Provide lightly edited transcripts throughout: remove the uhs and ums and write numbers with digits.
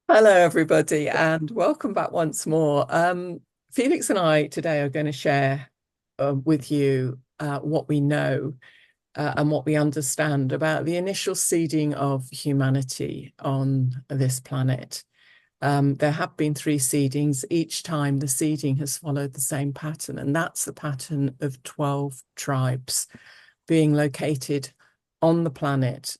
Hello, everybody, and welcome back once more. Felix and I today are going to share with you what we know and what we understand about the initial seeding of humanity on this planet. There have been three seedings. Each time the seeding has followed the same pattern, and that's the pattern of 12 tribes being located on the planet.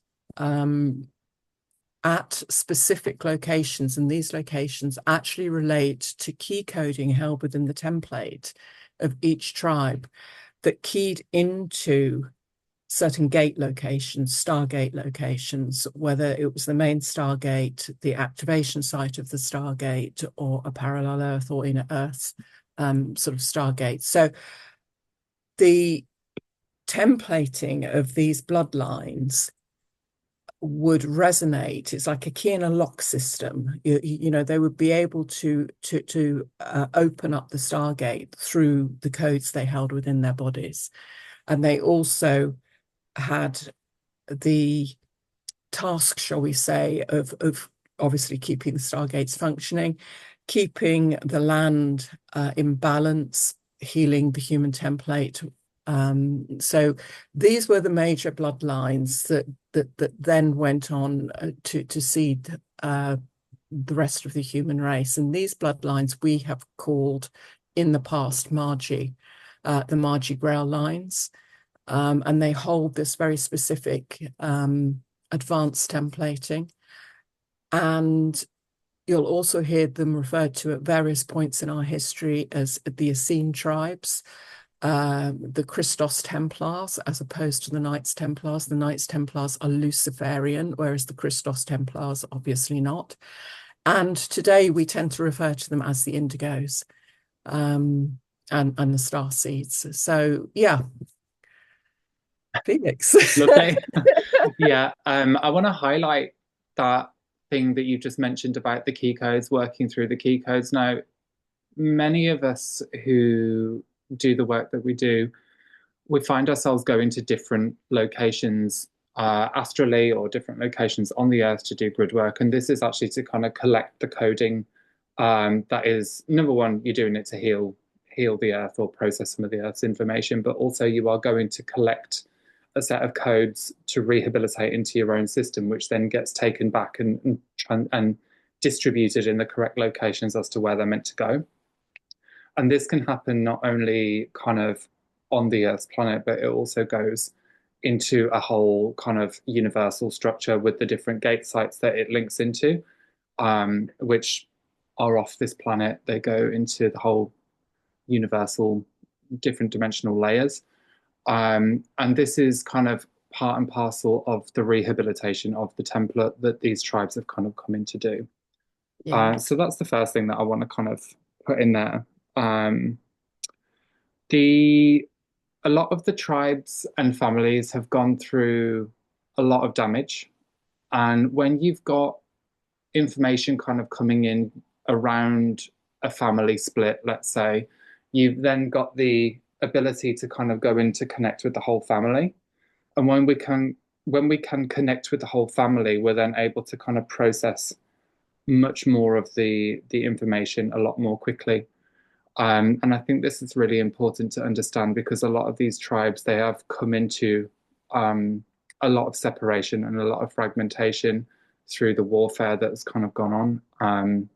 At specific locations, and these locations actually relate to key coding held within the template of each tribe that keyed into certain gate locations, stargate locations, whether it was the main stargate, the activation site of the stargate, or a parallel Earth or inner Earth sort of stargate. So the templating of these bloodlines would resonate. It's like a key and a lock system. You know, they would be able to open up the Stargate through the codes they held within their bodies, and they also had the task, shall we say, of obviously keeping the Stargates functioning, keeping the land in balance, healing the human template. So these were the major bloodlines that then went on to seed the rest of the human race. And these bloodlines we have called in the past Margie, the Margie Grail lines. And they hold this very specific advanced templating. And you'll also hear them referred to at various points in our history as the Essene tribes, the Christos Templars, as opposed to the Knights Templars. The Knights Templars are Luciferian, whereas the Christos Templars obviously not. And today we tend to refer to them as the Indigos and the Star Seeds. So yeah, Felix. Lovely. Yeah, I want to highlight that thing that you just mentioned about the key codes, working through the key codes. Now, many of us who do the work that we do, we find ourselves going to different locations astrally or different locations on the earth to do grid work. And this is actually to kind of collect the coding. That is, number one, you're doing it to heal the earth or process some of the earth's information, but also you are going to collect a set of codes to rehabilitate into your own system, which then gets taken back and distributed in the correct locations as to where they're meant to go. And this can happen not only kind of on the Earth's planet, but it also goes into a whole kind of universal structure with the different gate sites that it links into, which are off this planet. They go into the whole universal different dimensional layers. And this is kind of part and parcel of the rehabilitation of the template that these tribes have kind of come in to do. Yeah. So that's the first thing that I want to kind of put in there. Um, the a lot of the tribes and families have gone through a lot of damage, and when you've got information kind of coming in around a family split, let's say, you've then got the ability to kind of go in to connect with the whole family. And when we can connect with the whole family, we're then able to kind of process much more of the information a lot more quickly. And I think this is really important to understand because a lot of these tribes, they have come into a lot of separation and a lot of fragmentation through the warfare that's kind of gone on.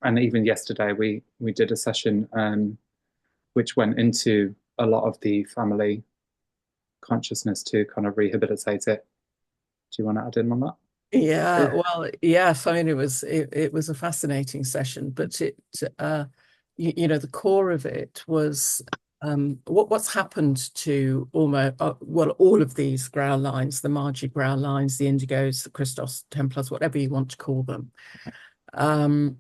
And even yesterday, we did a session which went into a lot of the family consciousness to kind of rehabilitate it. Do you want to add in on that? Yeah, well, yes, I mean it was a fascinating session, but you know, the core of it was what's happened to almost well, all of these ground lines, the Margie ground lines, the Indigos, the Christos Templars, whatever you want to call them, um,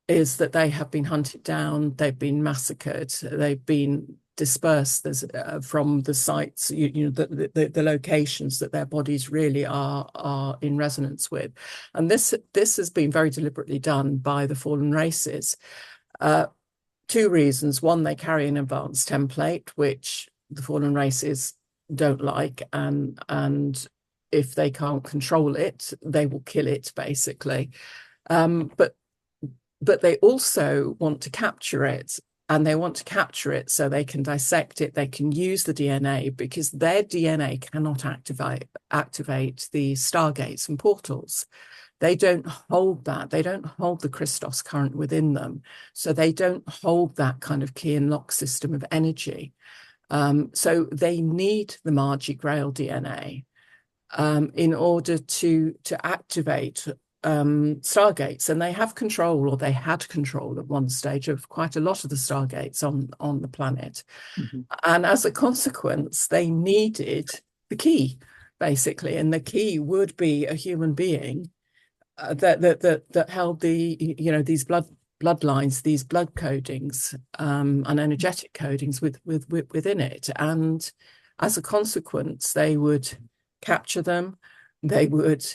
is that they have been hunted down, they've been massacred, they've been dispersed from the sites, you know, the locations that their bodies really are in resonance with, and this has been very deliberately done by the fallen races. Two reasons: one, they carry an advanced template which the fallen races don't like, and if they can't control it, they will kill it, basically. But they also want to capture it, and they want to capture it so they can dissect it, they can use the DNA, because their DNA cannot activate the stargates and portals. They don't hold that. They don't hold the Christos current within them. So they don't hold that kind of key and lock system of energy. So they need the Margie Grail DNA in order to activate stargates. And they have control, or they had control at one stage, of quite a lot of the stargates on the planet. Mm-hmm. And as a consequence, they needed the key, basically. And the key would be a human being that held these bloodlines, these blood codings, and energetic codings within it. And as a consequence, they would capture them, they would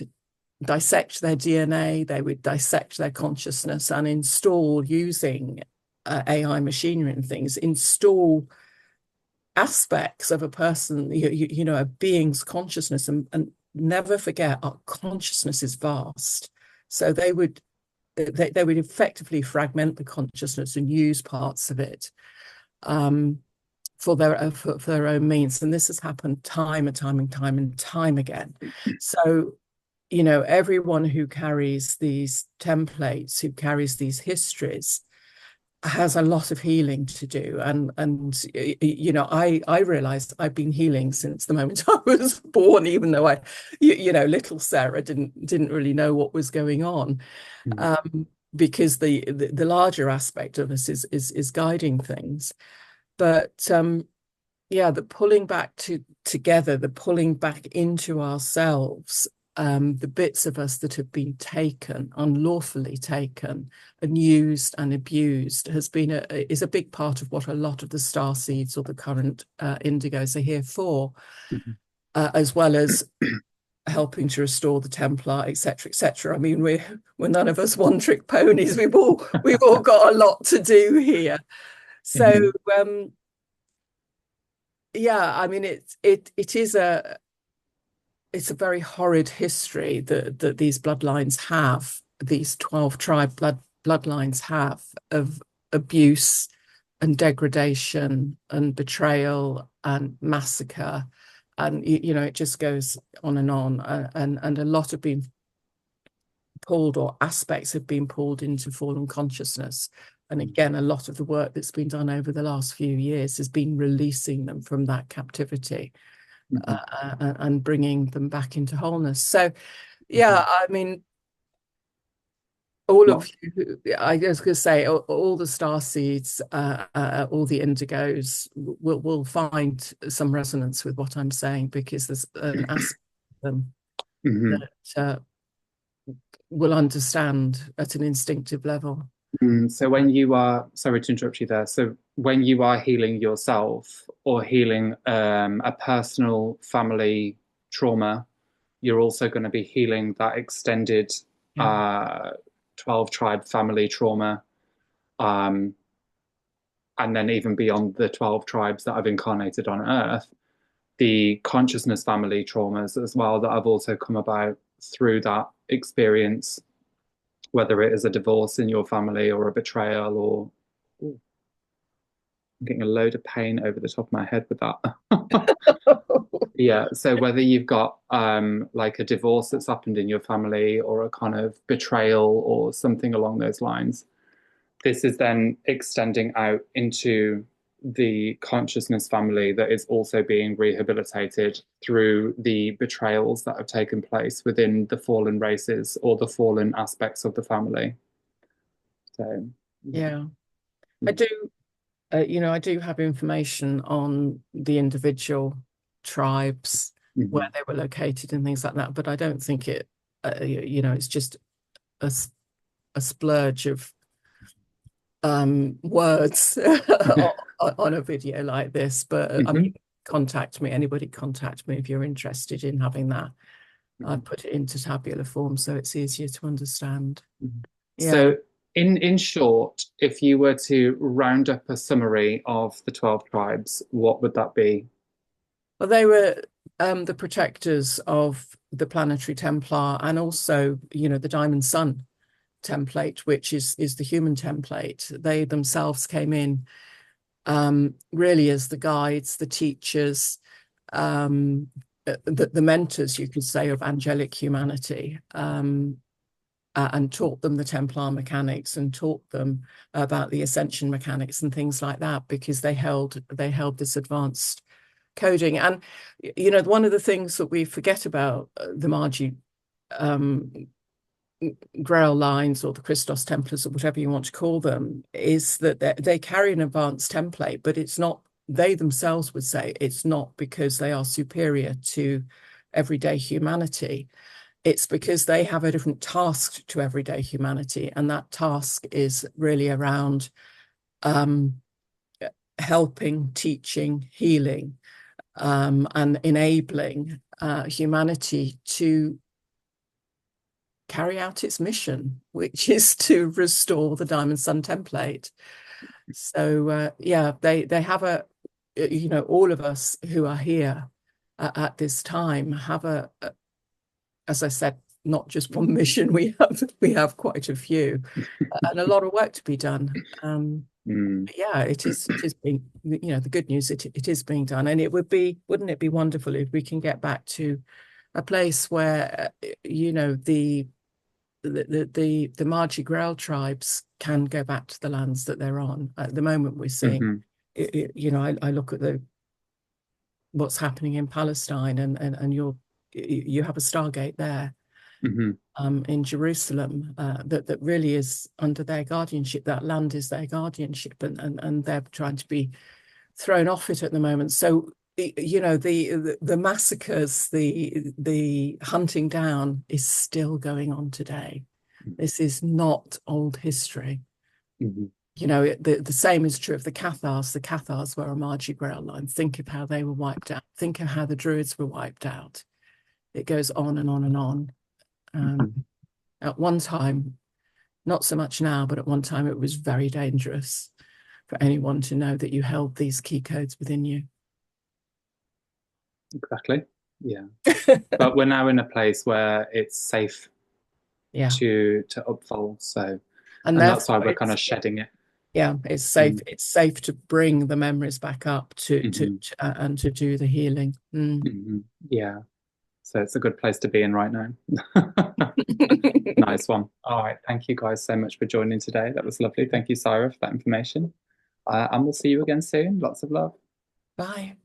dissect their DNA, they would dissect their consciousness, and install, using AI machinery and things, install aspects of a person, a being's consciousness, and never forget, our consciousness is vast. So they would effectively fragment the consciousness and use parts of it for their own means. And this has happened time and time again. So, everyone who carries these templates, who carries these histories, has a lot of healing to do. And I realized I've been healing since the moment I was born, even though little Sarah didn't really know what was going on. Because the larger aspect of us is guiding things. But the pulling back together, the pulling back into ourselves, the bits of us that have been taken, unlawfully taken, and used and abused, is a big part of what a lot of the star seeds or the current indigos are here for, as well as helping to restore the Templar, etc., etc. I mean, we're none of us one-trick ponies. We've all got a lot to do here. So I mean, it's a very horrid history that these bloodlines have, these 12 tribe bloodlines have, of abuse and degradation and betrayal and massacre. And, it just goes on. And a lot have been pulled, or aspects have been pulled, into fallen consciousness. And again, a lot of the work that's been done over the last few years has been releasing them from that captivity. And bringing them back into wholeness. So, I mean, of you, I was going to say, all the star seeds, all the indigos will find some resonance with what I'm saying, because there's an aspect of them that will understand at an instinctive level. So when you are, sorry to interrupt you there. So when you are healing yourself, or healing a personal family trauma, you're also going to be healing that extended 12 tribe family trauma. And then even beyond the 12 tribes that I've incarnated on Earth, the consciousness family traumas as well that have also come about through that experience, whether it is a divorce in your family, or a betrayal, or I'm getting a load of pain over the top of my head with that. Yeah, so whether you've got like a divorce that's happened in your family, or a kind of betrayal or something along those lines, this is then extending out into the consciousness family that is also being rehabilitated through the betrayals that have taken place within the fallen races, or the fallen aspects of the family. So I do I do have information on the individual tribes, where they were located and things like that, but I don't think it's just a splurge of words on a video like this. But I mean, anybody contact me if you're interested in having that. I put it into tabular form so it's easier to understand. So in short, if you were to round up a summary of the 12 tribes, what would that be? Well, they were the protectors of the planetary Templar, and also, the Diamond Sun template, which is the human template. They themselves came in really as the guides, the teachers, the mentors, you could say, of angelic humanity, and taught them the Templar mechanics and taught them about the ascension mechanics and things like that, because they held this advanced coding. And one of the things that we forget about the Margie Grail lines, or the Christos Templars, or whatever you want to call them, is that they carry an advanced template, but it's not, they themselves would say, it's not because they are superior to everyday humanity. It's because they have a different task to everyday humanity, and that task is really around helping, teaching, healing, and enabling humanity to carry out its mission, which is to restore the Diamond Sun template. So yeah, they have all of us who are here at this time have as I said, not just one mission. We have quite a few, and a lot of work to be done. Yeah, it is being, the good news, it is being done, and wouldn't it be wonderful if we can get back to a place where the Margie Grail tribes can go back to the lands that they're on. At the moment, we're seeing, I look at what's happening in Palestine, and you have a Stargate there, in Jerusalem, that really is under their guardianship. That land is their guardianship, and they're trying to be thrown off it at the moment. So the massacres, the hunting down is still going on today. This is not old history. The same is true of the Cathars. The Cathars were a Margie Grail line. Think of how they were wiped out. Think of how the Druids were wiped out. It goes on and on and on. At one time, not so much now, but at one time it was very dangerous for anyone to know that you held these key codes within you. Exactly. Yeah. But we're now in a place where it's safe to upfold. So, and that's why we're kind of shedding it. Yeah, it's safe. It's safe to bring the memories back up and to do the healing. Yeah. So it's a good place to be in right now. Nice one. All right. Thank you guys so much for joining today. That was lovely. Thank you, Saira, for that information. And we'll see you again soon. Lots of love. Bye.